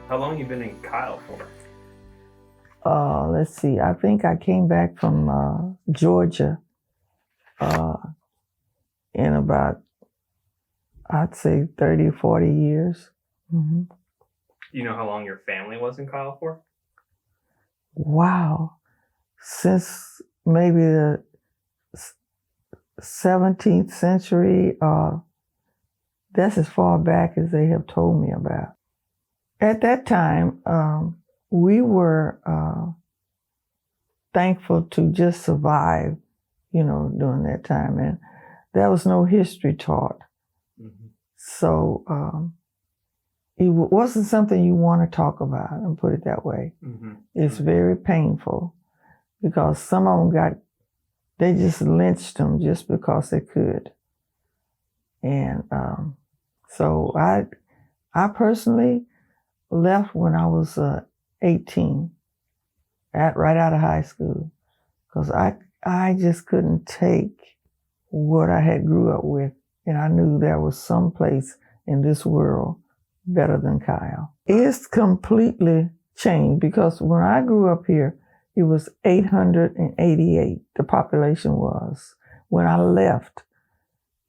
How long you been in Kyle for? Let's see, I think I came back from Georgia in about, I'd say 30, 40 years. Mm-hmm. Do you know how long your family was in Kyle for? Wow. Since maybe the 17th century, that's as far back as they have told me about. At that time, we were thankful to just survive, during that time. And there was no history taught. Mm-hmm. So it wasn't something you want to talk about, and put it that way. Mm-hmm. It's very painful because some of them they just lynched them just because they could. And so I personally left when I was 18, right out of high school, because I just couldn't take what I had grew up with, and I knew there was some place in this world better than Kyle. It's completely changed because when I grew up here, it was 888, the population was. When I left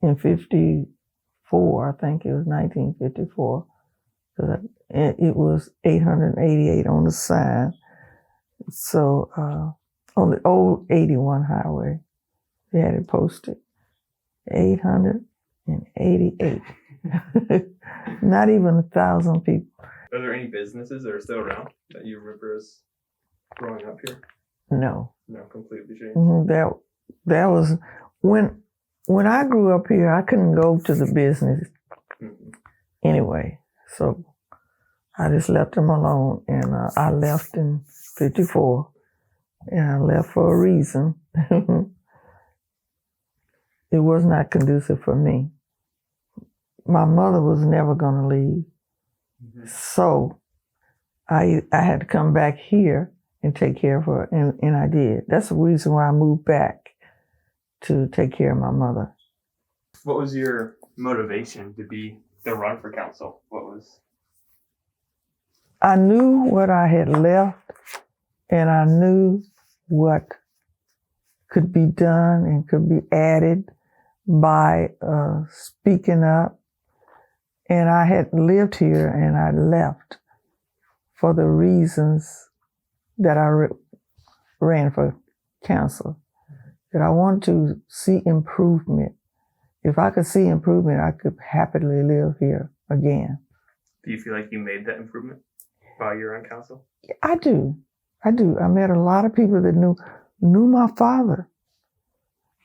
in 54, I think it was 1954, it was 888 on the sign. So on the old 81 highway, they had it posted, 888. Not even 1,000 people. Are there any businesses that are still around that you remember as growing up here? No. No, completely changed. Mm-hmm. That was when I grew up here. I couldn't go to the business anyway, so I just left them alone, and I left in 54, and I left for a reason. It was not conducive for me. My mother was never going to leave, so I had to come back here and take care of her, and I did. That's the reason why I moved back, to take care of my mother. What was your motivation to run for council? I knew what I had left, and I knew what could be done and could be added by speaking up. And I had lived here, and I left for the reasons that I ran for council, that I want to see improvement. If I could see improvement, I could happily live here again. Do you feel like you made that improvement while you were on council? I do. I met a lot of people that knew my father.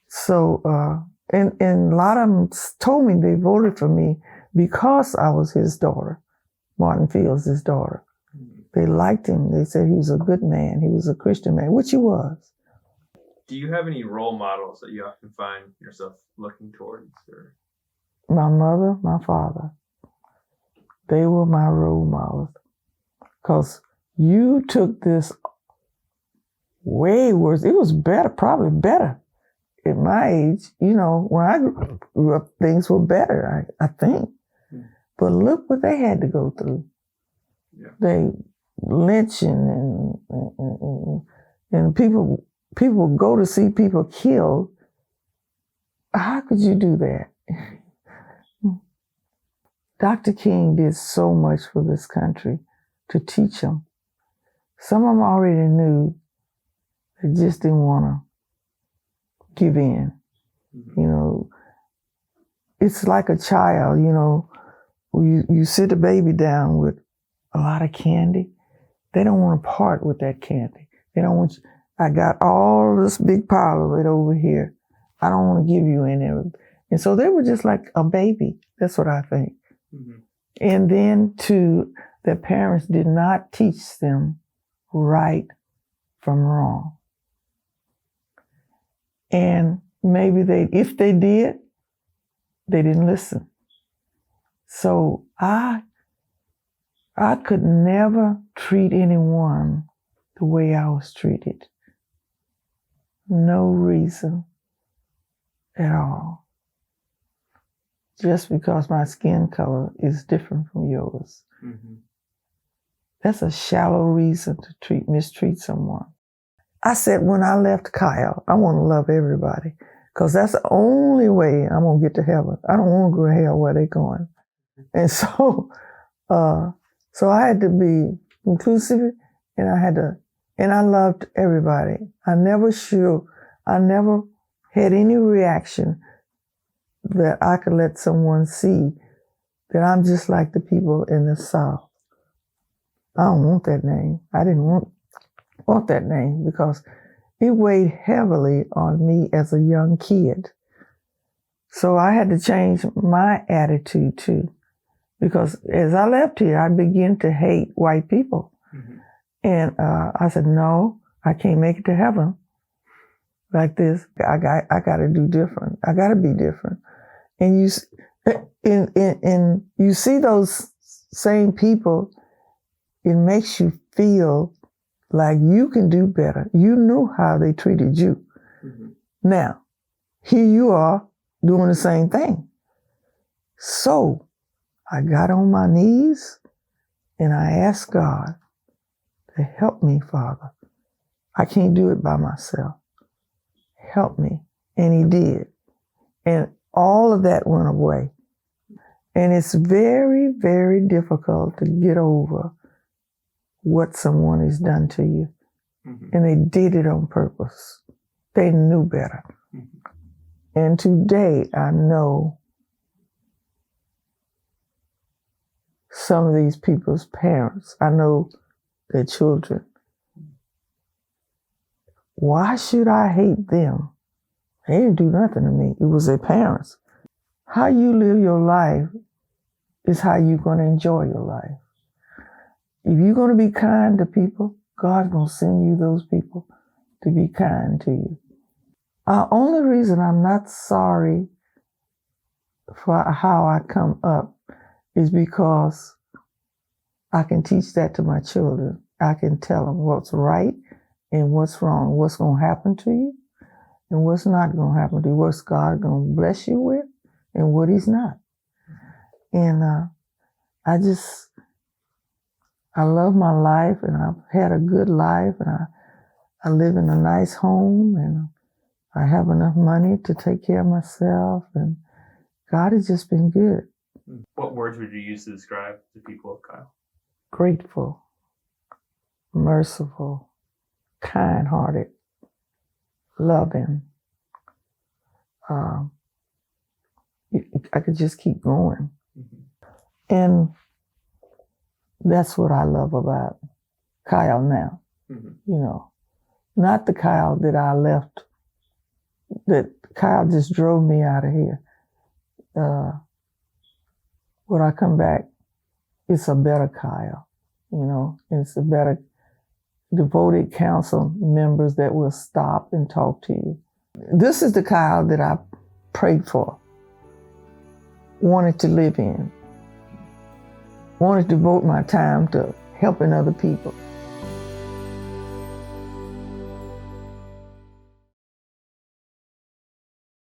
So, and a lot of them told me they voted for me because I was his daughter, Martin Fields' his daughter. They liked him. They said he was a good man. He was a Christian man, which he was. Do you have any role models that you often find yourself looking towards? Or? My mother, my father. They were my role models. Because you took this way worse. It was better, probably better. At my age, when I grew up, things were better, I think. But look what they had to go through. Yeah. They lynching and people go to see people killed. How could you do that? Dr. King did so much for this country to teach them. Some of them already knew, they just didn't want to give in. Mm-hmm. It's like a child, you sit a baby down with a lot of candy. They don't want to part with that candy. They don't want you, I got all this big pile of it over here. I don't want to give you any of it. And so they were just like a baby. That's what I think. Mm-hmm. And then their parents did not teach them right from wrong. And maybe if they did, they didn't listen. So I could never treat anyone the way I was treated. No reason at all. Just because my skin color is different from yours. Mm-hmm. That's a shallow reason to mistreat someone. I said when I left Kyle, I want to love everybody because that's the only way I'm going to get to heaven. I don't want to go to hell where they're going. And so I had to be inclusive, and I loved everybody. I never had any reaction that I could let someone see that I'm just like the people in the South. I don't want that name. I didn't want that name because it weighed heavily on me as a young kid. So I had to change my attitude too, because as I left here, I began to hate white people. Mm-hmm. And I said, no, I can't make it to heaven like this. I got to do different. I got to be different. And you see those same people, it makes you feel like you can do better. You knew how they treated you. Mm-hmm. Now, here you are doing the same thing. So I got on my knees and I asked God to help me, Father. I can't do it by myself. Help me. And he did. And all of that went away. And it's very, very difficult to get over what someone has done to you. Mm-hmm. And they did it on purpose. They knew better. Mm-hmm. And today I know some of these people's parents. I know their children. Why should I hate them? They didn't do nothing to me. It was their parents. How you live your life is how you're going to enjoy your life. If you're going to be kind to people, God's going to send you those people to be kind to you. The only reason I'm not sorry for how I come up is because I can teach that to my children. I can tell them what's right and what's wrong, what's going to happen to you and what's not going to happen to you, what's God going to bless you with and what he's not. And I love my life, and I've had a good life, and I live in a nice home, and I have enough money to take care of myself, and God has just been good. What words would you use to describe the people of Kyle? Grateful, merciful, kind-hearted, loving. I could just keep going. Mm-hmm. And that's what I love about Kyle now. Mm-hmm. You know, not the Kyle that I left, that Kyle just drove me out of here. When I come back, it's a better Kyle, you know, it's a better devoted council members that will stop and talk to you. This is the Kyle that I prayed for, wanted to live in, wanted to devote my time to helping other people.